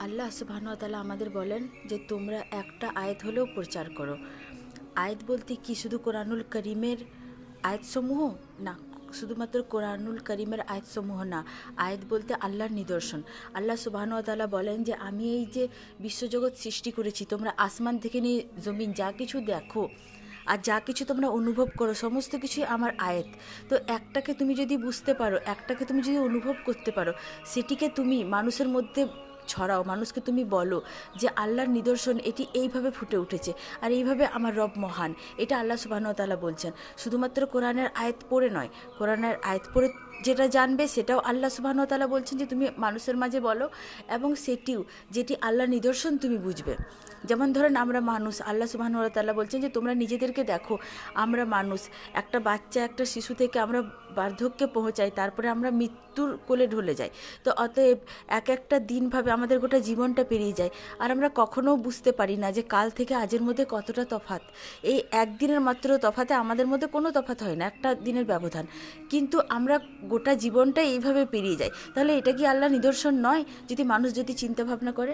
আল্লাহ সুবহানাহু ওয়া তাআলা আমাদের বলেন যে তোমরা একটা আয়াত হলেও প্রচার করো। আয়াত বলতে কি শুধু কোরআনুল করিমের আয়াতসমূহ না, শুধুমাত্র কোরআনুল করিমের আয়াতসমূহ না, আয়াত বলতে আল্লাহর নিদর্শন। আল্লাহ সুবহানাহু ওয়া তাআলা বলেন যে আমি এই যে বিশ্বজগৎ সৃষ্টি করেছি, তোমরা আসমান থেকে নিয়ে জমিন যা কিছু দেখো আর যা কিছু তোমরা অনুভব করো সমস্ত কিছুই আমার আয়াত। তো একটাকে তুমি যদি বুঝতে পারো, একটাকে তুমি যদি অনুভব করতে পারো, সেটিকে তুমি মানুষের মধ্যে ছড়াও, মানুষকে তুমি বলো যে আল্লাহর নিদর্শন এটি এইভাবে ফুটে উঠেছে আর এইভাবে আমার রব মহান। এটা আল্লাহ সুবহানাহু ওয়া তাআলা বলছেন। শুধুমাত্র কোরআনের আয়াত পড়ে নয়, কোরআনের আয়াত পড়ে যেটা জানবে সেটাও আল্লাহ সুবহানাহু ওয়া তাআলা বলছেন যে তুমি মানুষের মাঝে বলো, এবং সেটিও যেটি আল্লাহর নিদর্শন তুমি বুঝবে। যেমন ধরেন আমরা মানুষ, আল্লাহ সুবহানাহু ওয়া তাআলা বলছেন যে তোমরা নিজেদেরকে দেখো, আমরা মানুষ, একটা বাচ্চা একটা শিশু থেকে আমরা বার্ধক্যে পৌঁছাই, তারপরে আমরা মৃত্যুর কোলে ঢলে যাই। তো অতএব এক একটা দিনভাবে আমাদের গোটা জীবনটা পেরিয়ে যায় আর আমরা কখনো বুঝতে পারি না যে কাল থেকে আজের মধ্যে কতটা তফাৎ। এই একদিনের মাত্র তফাতে আমাদের মধ্যে কোনো তফাৎ হয় না, একটা দিনের ব্যবধান, কিন্তু আমরা গোটা জীবনটা এইভাবে পেরিয়ে যাই। তাহলে এটা কি আল্লাহ নিদর্শন নয় যদি মানুষ যদি চিন্তা ভাবনা করে?